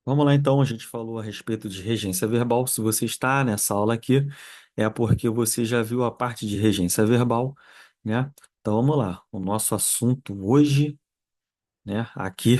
Vamos lá, então. A gente falou a respeito de regência verbal. Se você está nessa aula aqui, é porque você já viu a parte de regência verbal, né? Então, vamos lá. O nosso assunto hoje, né, aqui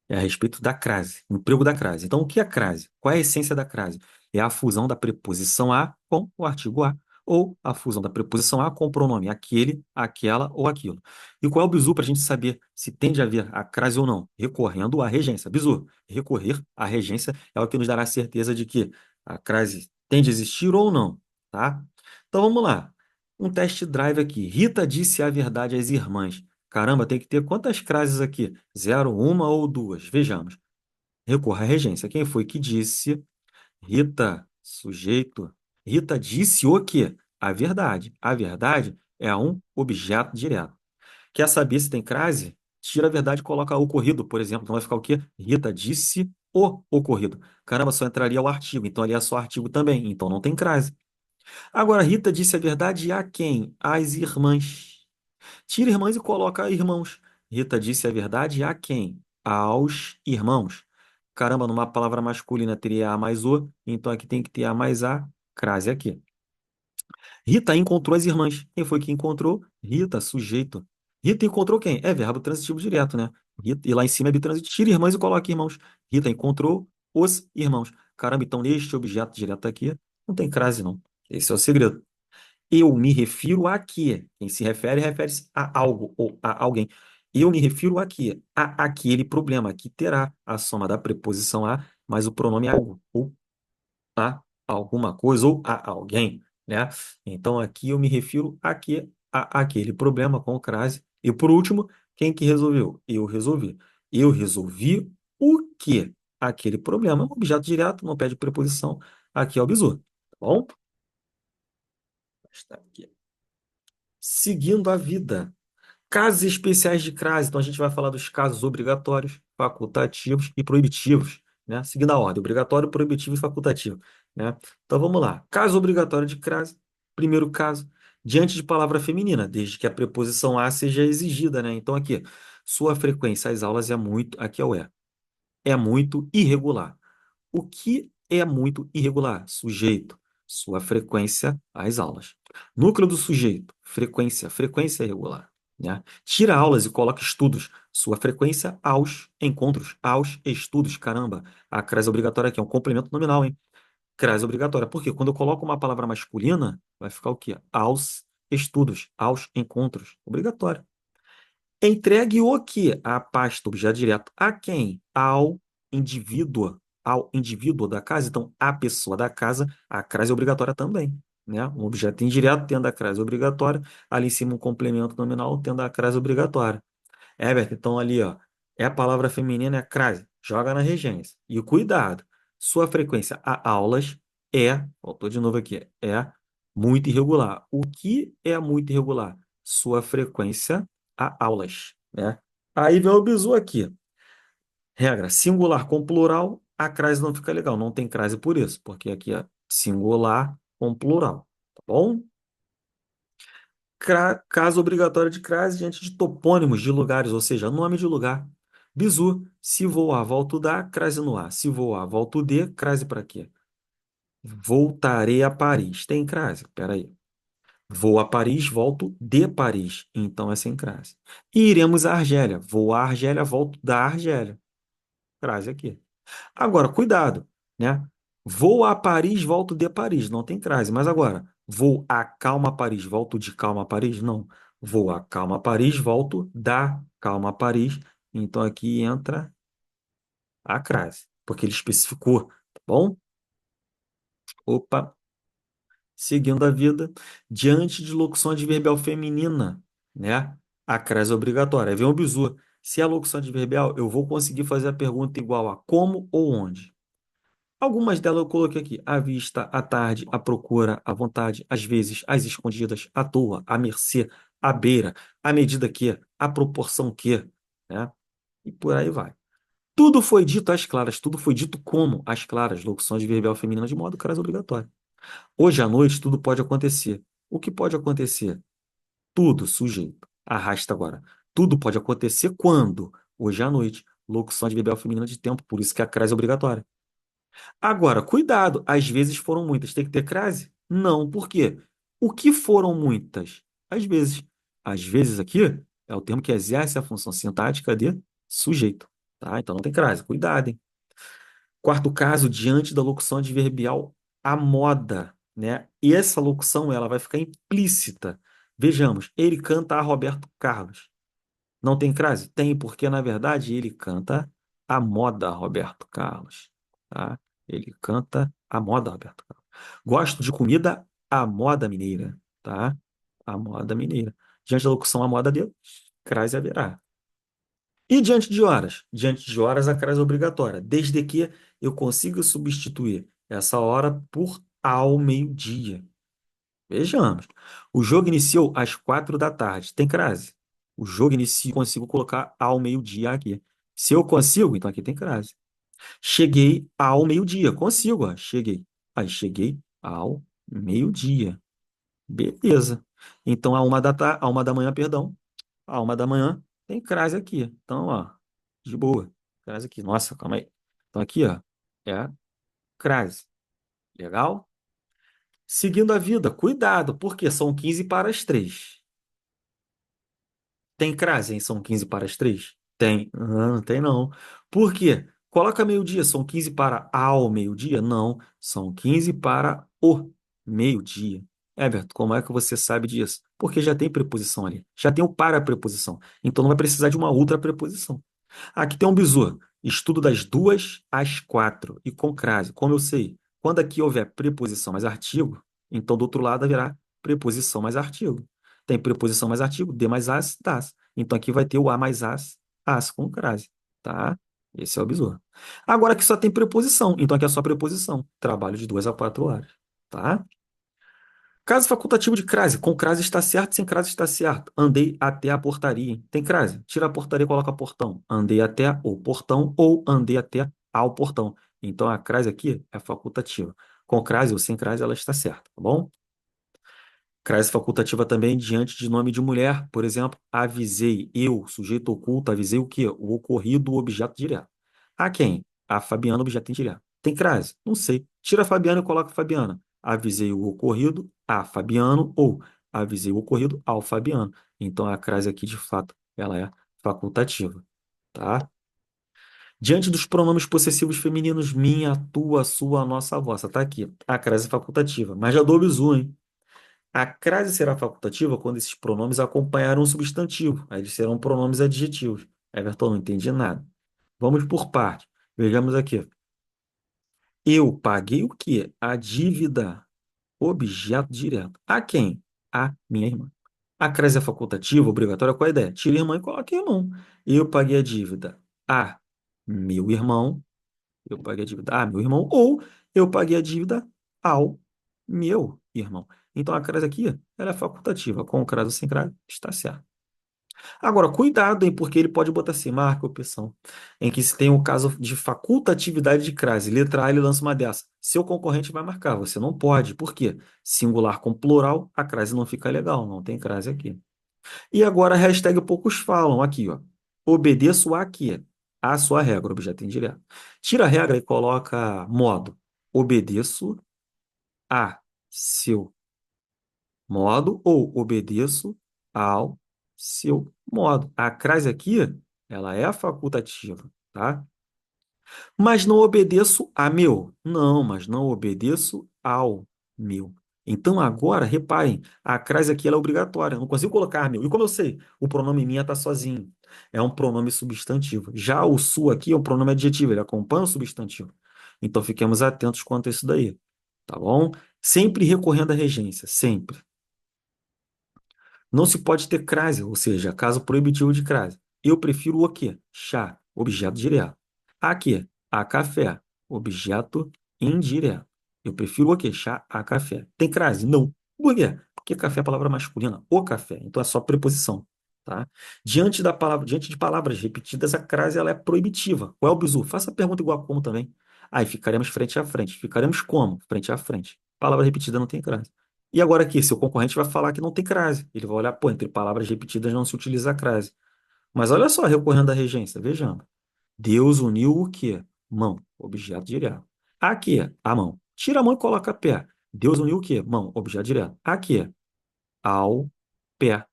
é a respeito da crase, o emprego da crase. Então, o que é crase? Qual é a essência da crase? É a fusão da preposição a com o artigo a, ou a fusão da preposição a com o pronome aquele, aquela ou aquilo. E qual é o bizu para a gente saber se tende a haver a crase ou não? Recorrendo à regência. Bizu, recorrer à regência é o que nos dará certeza de que a crase tende a existir ou não, tá? Então, vamos lá. Um test drive aqui. Rita disse a verdade às irmãs. Caramba, tem que ter quantas crases aqui? Zero, uma ou duas? Vejamos. Recorra à regência. Quem foi que disse? Rita, sujeito. Rita disse o quê? A verdade. A verdade é um objeto direto. Quer saber se tem crase? Tira a verdade e coloca ocorrido, por exemplo. Então vai ficar o quê? Rita disse o ocorrido. Caramba, só entraria o artigo. Então ali é só artigo também. Então não tem crase. Agora, Rita disse a verdade a quem? Às irmãs. Tira irmãs e coloca irmãos. Rita disse a verdade a quem? Aos irmãos. Caramba, numa palavra masculina teria a mais o, então aqui tem que ter a mais a, crase aqui. Rita encontrou as irmãs. Quem foi que encontrou? Rita, sujeito. Rita encontrou quem? É verbo transitivo direto, né? Rita, e lá em cima é bitransitivo. Tira irmãs e coloca irmãos. Rita encontrou os irmãos. Caramba, então neste objeto direto aqui não tem crase, não. Esse é o segredo. Eu me refiro a quê? Quem se refere, refere-se a algo ou a alguém. Eu me refiro a quê? A aquele problema que terá a soma da preposição a mais o pronome algo, ou a alguma coisa, ou a alguém, né? Então aqui eu me refiro a quê? A aquele problema com o crase. E por último, quem que resolveu? Eu resolvi. Eu resolvi o quê? Aquele problema. Um objeto direto, não pede preposição. Aqui é o bizu, tá bom? Está aqui. Seguindo a vida. Casos especiais de crase. Então, a gente vai falar dos casos obrigatórios, facultativos e proibitivos, né? Seguindo a ordem, obrigatório, proibitivo e facultativo, né? Então, vamos lá. Caso obrigatório de crase. Primeiro caso, diante de palavra feminina, desde que a preposição a seja exigida, né? Então, aqui, sua frequência às aulas é muito, aqui é o é muito irregular. O que é muito irregular? Sujeito, sua frequência às aulas. Núcleo do sujeito, frequência, frequência irregular, né? Tira aulas e coloca estudos, sua frequência aos encontros, aos estudos. Caramba, a crase obrigatória aqui é um complemento nominal, hein? Crase obrigatória. Porque quando eu coloco uma palavra masculina, vai ficar o quê? Aos estudos, aos encontros. Obrigatório. Entregue o quê? A pasta, objeto direto. A quem? Ao indivíduo da casa. Então, a pessoa da casa, a crase é obrigatória também, né? Um objeto indireto tendo a crase obrigatória, ali em cima um complemento nominal tendo a crase obrigatória. Herbert, então ali, ó, é a palavra feminina, é a crase. Joga na regência. E cuidado, sua frequência a aulas voltou de novo aqui, é muito irregular. O que é muito irregular? Sua frequência a aulas, né? Aí vem o bizu aqui. Regra, singular com plural, a crase não fica legal. Não tem crase por isso, porque aqui é singular com plural, tá bom? Caso obrigatório de crase diante de topônimos de lugares, ou seja, nome de lugar. Bizu, se vou a, volto da, crase no A. Se vou a, volto de, crase para quê? Voltarei a Paris. Tem crase? Peraí. Vou a Paris, volto de Paris. Então é sem crase. E iremos à Argélia. Vou à Argélia, volto da Argélia. Crase aqui. Agora, cuidado, né? Vou a Paris, volto de Paris. Não tem crase. Mas agora, vou a Calma Paris, volto de Calma Paris? Não. Vou a Calma Paris, volto da Calma Paris. Então aqui entra a crase, porque ele especificou, tá bom? Opa, seguindo a vida, diante de locução adverbial feminina, né? A crase é obrigatória. Aí vem o bizu. Se é locução adverbial, eu vou conseguir fazer a pergunta igual a como ou onde. Algumas delas eu coloquei aqui: à vista, à tarde, à procura, à vontade, às vezes, às escondidas, à toa, à mercê, à beira, à medida que, à proporção que, né? E por aí vai. Tudo foi dito às claras, tudo foi dito como às claras, locuções de verbal feminina de modo crase obrigatório. Hoje à noite tudo pode acontecer. O que pode acontecer? Tudo, sujeito. Arrasta agora. Tudo pode acontecer quando? Hoje à noite. locução adverbial feminina de tempo, por isso que a crase é obrigatória. Agora, cuidado, às vezes foram muitas. Tem que ter crase? Não, por quê? O que foram muitas? Às vezes. Às vezes aqui é o termo que exerce a função sintática de sujeito, tá? Então não tem crase, cuidado, hein? Quarto caso, diante da locução adverbial à moda, né? E essa locução ela vai ficar implícita. Vejamos, ele canta a Roberto Carlos. Não tem crase? Tem, porque na verdade ele canta a moda Roberto Carlos, tá? Ele canta a moda Roberto Carlos. Gosto de comida à moda mineira, tá? A moda mineira. Diante da locução à moda dele, crase haverá. E diante de horas? Diante de horas, a crase é obrigatória, desde que eu consiga substituir essa hora por ao meio-dia. Vejamos. O jogo iniciou às 4 da tarde. Tem crase. O jogo inicia, consigo colocar ao meio-dia aqui. Se eu consigo, então aqui tem crase. Cheguei ao meio-dia. Consigo, ó. Cheguei. Aí cheguei ao meio-dia. Beleza. Então, a 1 da manhã, perdão. A 1 da manhã tem crase aqui. Então, ó, de boa. Crase aqui. Nossa, calma aí. Então, aqui, ó, é crase. Legal? Seguindo a vida, cuidado, porque são 15 para as 3. Tem crase em são 15 para as 3? Tem. Não tem não. Por quê? Coloca meio-dia, são 15 para ao meio-dia? Não, são 15 para o meio-dia. Everton, como é que você sabe disso? Porque já tem preposição ali. Já tem o para preposição. Então não vai precisar de uma outra preposição. Aqui tem um bizu. Estudo das 2 às 4 e com crase. Como eu sei? Quando aqui houver preposição mais artigo, então do outro lado haverá preposição mais artigo. Tem preposição mais artigo, de mais as, das. Então aqui vai ter o a mais as com crase, tá? Esse é o bizu. Agora aqui só tem preposição, então aqui é só preposição. Trabalho de 2 a 4 horas, tá? Caso facultativo de crase. Com crase está certo, sem crase está certo. Andei até a portaria. Hein? Tem crase? Tira a portaria e coloca portão. Andei até o portão ou andei até ao portão. Então a crase aqui é facultativa. Com crase ou sem crase ela está certa, tá bom? Crase facultativa também diante de nome de mulher. Por exemplo, avisei eu, sujeito oculto, avisei o quê? O ocorrido, o objeto direto. A quem? A Fabiana, objeto indireto. Tem crase? Não sei. Tira a Fabiana e coloca a Fabiana. Avisei o ocorrido a Fabiano ou avisei o ocorrido ao Fabiano. Então a crase aqui, de fato, ela é facultativa, tá? Diante dos pronomes possessivos femininos, minha, tua, sua, nossa, vossa. Tá aqui. A crase é facultativa. Mas já dou o bizu, hein? A crase será facultativa quando esses pronomes acompanharem um substantivo. Aí eles serão pronomes adjetivos. Everton, não entendi nada. Vamos por parte. Vejamos aqui. Eu paguei o quê? A dívida. Objeto direto. A quem? A minha irmã. A crase é facultativa, obrigatória, qual a ideia? Tira irmã e coloca irmão. Eu paguei a dívida a meu irmão. Eu paguei a dívida a meu irmão. Ou eu paguei a dívida ao meu irmão. Então a crase aqui, ela é facultativa. Com crase ou sem crase, está certo. Agora, cuidado, hein, porque ele pode botar assim, marca opção, em que se tem o caso de facultatividade de crase. Letra A, ele lança uma dessa. Seu concorrente vai marcar, você não pode. Por quê? Singular com plural, a crase não fica legal, não tem crase aqui. E agora a hashtag poucos falam, aqui, ó. Obedeço a quê? A sua regra, objeto indireto. Tira a regra e coloca modo. Obedeço a seu modo ou obedeço ao seu modo. A crase aqui, ela é facultativa, tá? Mas não obedeço a meu. Não, mas não obedeço ao meu. Então agora, reparem, a crase aqui ela é obrigatória. Eu não consigo colocar meu. E como eu sei? O pronome minha está sozinho. É um pronome substantivo. Já o su aqui é um pronome adjetivo, ele acompanha o substantivo. Então fiquemos atentos quanto a isso daí. Tá bom? Sempre recorrendo à regência, sempre. Não se pode ter crase, ou seja, caso proibitivo de crase. Eu prefiro o quê? Chá, objeto direto. A quê? A café, objeto indireto. Eu prefiro o quê? Chá a café. Tem crase? Não. Por quê? Porque café é palavra masculina, o café. Então é só preposição, tá? Diante de palavras repetidas, a crase ela é proibitiva. Qual é o bizu? Faça a pergunta igual a como também. Aí ficaremos frente a frente. Ficaremos como? Frente a frente. Palavra repetida não tem crase. E agora aqui, seu concorrente vai falar que não tem crase. Ele vai olhar, pô, entre palavras repetidas não se utiliza a crase. Mas olha só, recorrendo à regência, vejamos. Deus uniu o quê? Mão, objeto direto. Aqui, a mão. Tira a mão e coloca pé. Deus uniu o quê? Mão, objeto direto. Aqui, ao pé.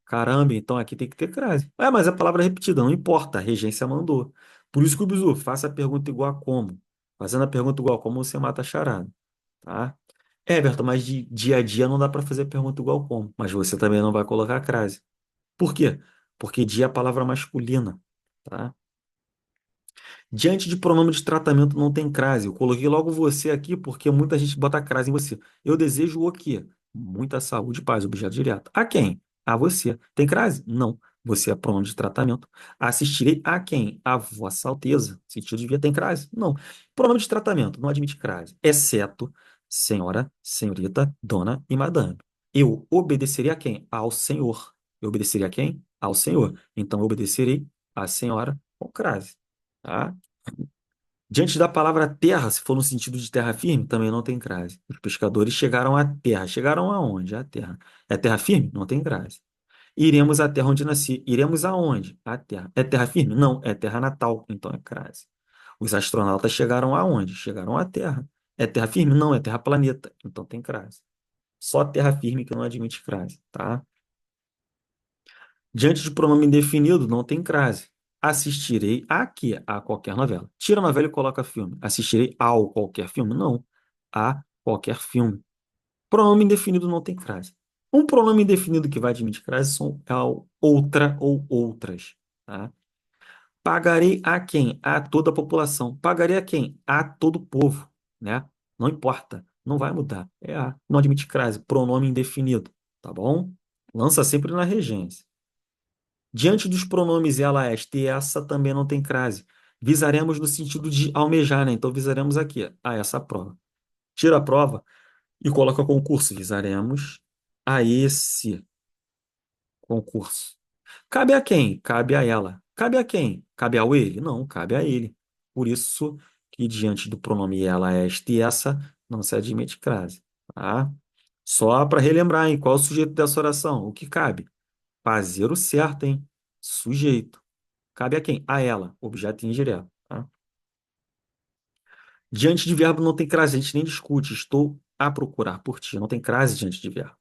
Caramba, então aqui tem que ter crase. É, mas a palavra é repetida, não importa, a regência mandou. Por isso que o bizu, faça a pergunta igual a como. Fazendo a pergunta igual a como, você mata a charada, tá? É, Everton, mas de dia a dia não dá para fazer pergunta igual como. Mas você também não vai colocar crase. Por quê? Porque dia é a palavra masculina, tá? Diante de pronome de tratamento não tem crase. Eu coloquei logo você aqui porque muita gente bota crase em você. Eu desejo o quê? Muita saúde e paz, objeto direto. A quem? A você. Tem crase? Não. Você é pronome de tratamento. Assistirei a quem? A Vossa Alteza. Sentido de via tem crase? Não. Pronome de tratamento não admite crase, exceto senhora, senhorita, dona e madame. Eu obedecerei a quem? Ao senhor. Eu obedecerei a quem? Ao senhor. Então eu obedecerei à senhora com crase. Tá? Diante da palavra terra, se for no sentido de terra firme, também não tem crase. Os pescadores chegaram à terra. Chegaram aonde? À terra. É terra firme? Não tem crase. Iremos à terra onde nasci. Iremos aonde? À terra. É terra firme? Não, é terra natal, então é crase. Os astronautas chegaram aonde? Chegaram à terra. É terra firme? Não, é terra planeta, então tem crase. Só terra firme que não admite crase, tá? Diante de pronome indefinido, não tem crase. Assistirei a quê? A qualquer novela. Tira a novela e coloca filme. Assistirei ao qualquer filme? Não. A qualquer filme. Pronome indefinido não tem crase. Um pronome indefinido que vai admitir crase são outra ou outras. Tá? Pagarei a quem? A toda a população. Pagarei a quem? A todo o povo. Né? Não importa. Não vai mudar. É a. Não admite crase. Pronome indefinido. Tá bom? Lança sempre na regência. Diante dos pronomes ela, esta e essa também não tem crase. Visaremos no sentido de almejar, né? Então visaremos aqui, a essa prova. Tira a prova e coloca concurso. Visaremos a esse concurso. Cabe a quem? Cabe a ela. Cabe a quem? Cabe ao ele? Não, cabe a ele. Por isso que diante do pronome ela, esta e essa não se admite crase. Tá? Só para relembrar, hein? Qual é o sujeito dessa oração? O que cabe? Fazer o certo, hein? Sujeito. Cabe a quem? A ela, objeto indireto. Tá? Diante de verbo não tem crase, a gente nem discute. Estou a procurar por ti. Não tem crase diante de verbo.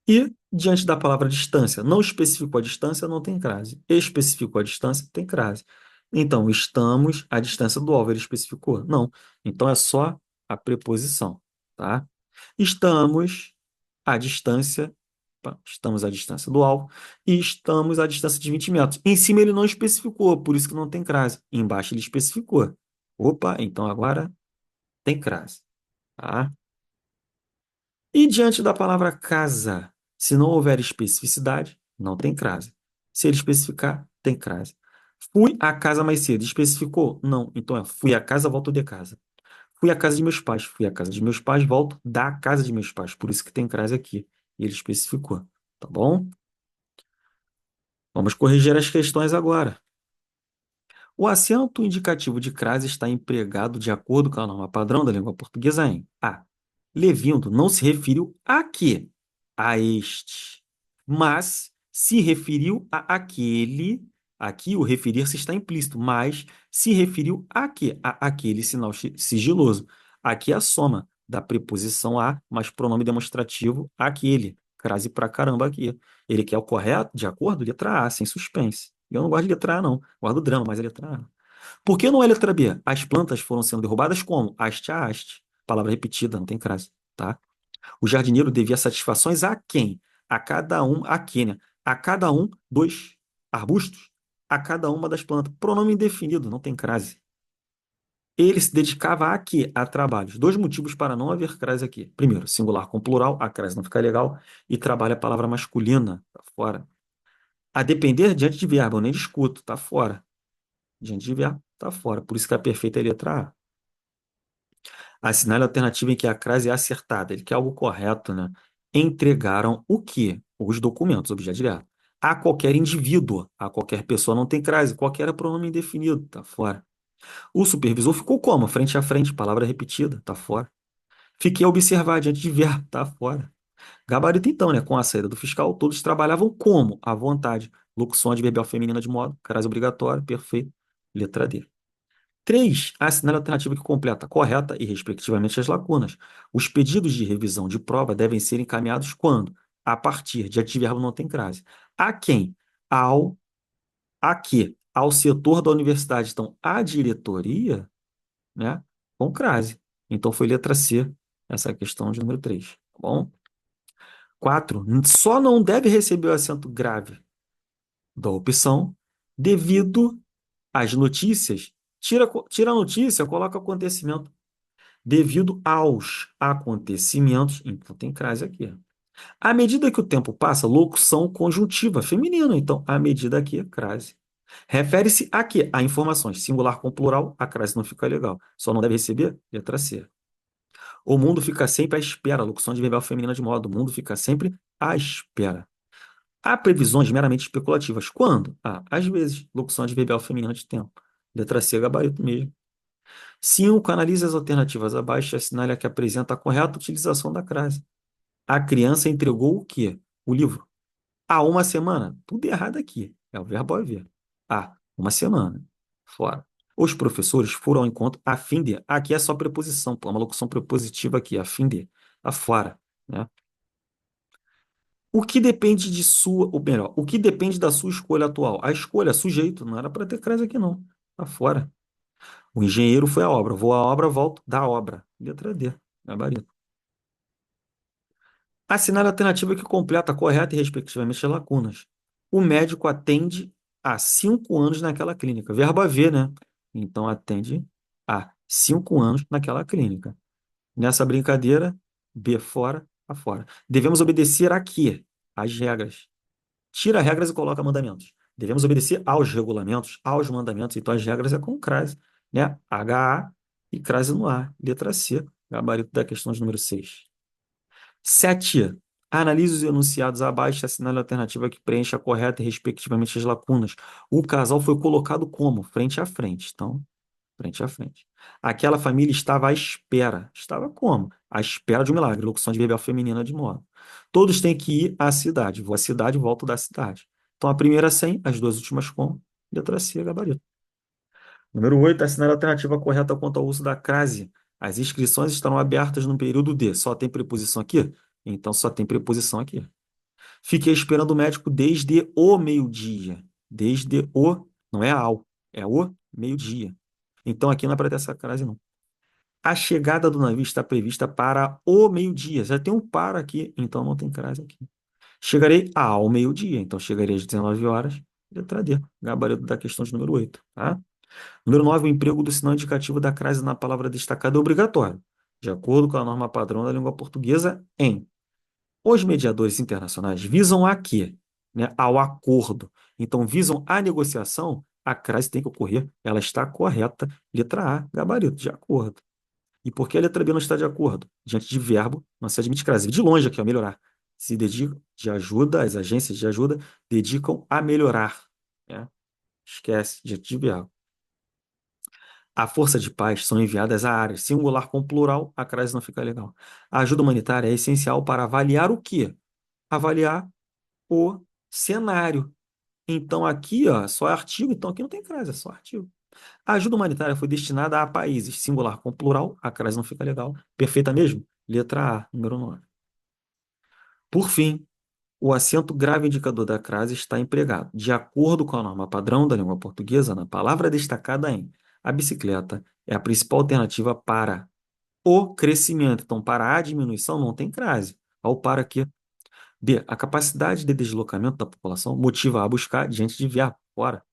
E diante da palavra distância, não especificou a distância, não tem crase. Especificou a distância, tem crase. Então, estamos à distância do alvo, ele especificou? Não. Então, é só a preposição. Tá? Estamos à distância, opa, estamos à distância do alvo e estamos à distância de 20 metros. Em cima ele não especificou, por isso que não tem crase. Embaixo ele especificou. Opa, então agora tem crase. Tá? E diante da palavra casa, se não houver especificidade, não tem crase. Se ele especificar, tem crase. Fui à casa mais cedo. Especificou? Não. Então é fui à casa, volto de casa. Fui à casa de meus pais. Fui à casa de meus pais, volto da casa de meus pais. Por isso que tem crase aqui. E ele especificou. Tá bom? Vamos corrigir as questões agora. O acento indicativo de crase está empregado de acordo com a norma padrão da língua portuguesa em A. Levindo não se referiu a quê? A este. Mas se referiu a aquele. Aqui o referir-se está implícito, mas se referiu a quê? A aquele sinal sigiloso. Aqui é a soma da preposição a, mais pronome demonstrativo aquele. Crase pra caramba aqui. Ele quer o correto, de acordo? Letra A, sem suspense. Eu não gosto de letra A, não. Guardo o drama, mas é letra A. Por que não é letra B? As plantas foram sendo derrubadas como? Haste a haste. Palavra repetida, não tem crase, tá? O jardineiro devia satisfações a quem? A cada um, a quê, né? A cada um dos arbustos, a cada uma das plantas. Pronome indefinido, não tem crase. Ele se dedicava a quê? A trabalhos. Dois motivos para não haver crase aqui. Primeiro, singular com plural, a crase não fica legal. E trabalho é palavra masculina, tá fora. A depender diante de verbo, eu nem discuto, tá fora. Diante de verbo, tá fora. Por isso que a perfeita é a letra A. Assinale a alternativa em que a crase é acertada. Ele quer algo correto, né? Entregaram o quê? Os documentos, objeto direto. A qualquer indivíduo, a qualquer pessoa não tem crase. Qualquer é pronome indefinido, tá fora. O supervisor ficou como? Frente a frente, palavra repetida, tá fora. Fiquei a observar diante de verbo, tá fora. Gabarito então, né? Com a saída do fiscal, todos trabalhavam como? À vontade. Locução adverbial feminina de modo, crase obrigatório, perfeito. Letra D. 3. Assinale a alternativa que completa correta e, respectivamente, as lacunas. Os pedidos de revisão de prova devem ser encaminhados quando? A partir de advérbio não tem crase. A quem? Ao, a que? Ao setor da universidade. Então, a diretoria, né? Com crase. Então, foi letra C, essa questão de número 3. Tá bom? 4. Só não deve receber o acento grave da opção devido às notícias. Tira a notícia, coloca acontecimento devido aos acontecimentos, então tem crase aqui. À medida que o tempo passa, locução conjuntiva feminina, então à medida que, crase. Refere-se a quê? A informações, singular com plural, a crase não fica legal. Só não deve receber? Letra C. O mundo fica sempre à espera, locução de verbal feminina de modo, o mundo fica sempre à espera. Há previsões meramente especulativas. Quando? Ah, às vezes, locução de verbal feminina de tempo. Letra C, gabarito mesmo. 5. Analise as alternativas abaixo e assinale a que apresenta a correta utilização da crase. A criança entregou o quê? O livro. Há uma semana. Tudo errado aqui. É o verbo haver. Há uma semana. Fora. Os professores foram ao encontro a fim de. Aqui é só preposição, pô, é uma locução prepositiva aqui, a fim de. Tá fora. Né? O que depende de sua. Ou melhor, o que depende da sua escolha atual? A escolha, sujeito. Não era para ter crase aqui, não. Tá fora. O engenheiro foi à obra. Vou à obra, volto da obra. Letra D. Gabarito. Assinar a alternativa que completa correta e, respectivamente, as lacunas. O médico atende há 5 anos naquela clínica. Verbo haver, né? Então, atende há 5 anos naquela clínica. Nessa brincadeira, B fora, A fora. Devemos obedecer a quê? As regras. Tira regras e coloca mandamentos. Devemos obedecer aos regulamentos, aos mandamentos. Então, as regras é com crase, né? HA e crase no A. Letra C, gabarito da questão de número 6. 7. Analise os enunciados abaixo e assinale a alternativa que preenche a correta e, respectivamente, as lacunas. O casal foi colocado como? Frente a frente. Então, frente a frente. Aquela família estava à espera. Estava como? À espera de um milagre. Locução de verbal feminina de modo. Todos têm que ir à cidade. Vou à cidade, volto da cidade. Então, a primeira sem, as duas últimas com. Letra C, gabarito. Número 8. Assinale a alternativa correta quanto ao uso da crase. As inscrições estarão abertas no período D. Só tem preposição aqui? Então, só tem preposição aqui. Fiquei esperando o médico desde o meio-dia. Desde o, não é ao, é o meio-dia. Então, aqui não é para ter essa crase, não. A chegada do navio está prevista para o meio-dia. Já tem um para aqui, então não tem crase aqui. Chegarei ao meio-dia, então chegarei às 19 horas. Letra D, gabarito da questão de número 8. Tá? Número 9, o emprego do sinal indicativo da crase na palavra destacada é obrigatório, de acordo com a norma padrão da língua portuguesa, em. Os mediadores internacionais visam a quê? Né? Ao acordo. Então, visam a negociação, a crase tem que ocorrer, ela está correta. Letra A, gabarito, de acordo. E por que a letra B não está de acordo? Diante de verbo, não se admite crase. De longe aqui, ó, melhorar. Se dedicam de ajuda, as agências de ajuda dedicam a melhorar. Né? Esquece, diante de verbo. A força de paz são enviadas a áreas. Singular com plural, a crase não fica legal. A ajuda humanitária é essencial para avaliar o quê? Avaliar o cenário. Então, aqui, ó, só é artigo, então aqui não tem crase, é só artigo. A ajuda humanitária foi destinada a países, singular com plural, a crase não fica legal. Perfeita mesmo? Letra A, número 9. Por fim, o acento grave indicador da crase está empregado, de acordo com a norma padrão da língua portuguesa, na palavra destacada em a bicicleta é a principal alternativa para o crescimento. Então, para a diminuição, não tem crase. Ao para quê? B. A capacidade de deslocamento da população motiva a buscar diante de verbo, fora.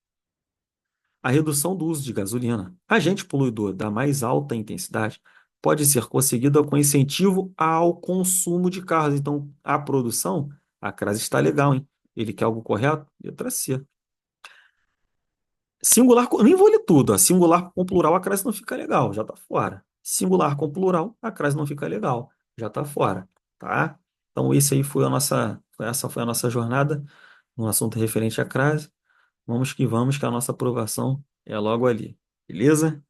A redução do uso de gasolina, agente poluidor da mais alta intensidade, pode ser conseguida com incentivo ao consumo de carros. Então, a produção, a crase está legal, hein? Ele quer algo correto? Letra C. Singular, nem vou ler tudo. Ó. Singular com plural, a crase não fica legal, já está fora. Singular com plural, a crase não fica legal, já está fora. Tá? Então, esse aí foi a nossa, essa foi a nossa jornada no assunto referente à crase. Vamos, que a nossa aprovação é logo ali. Beleza?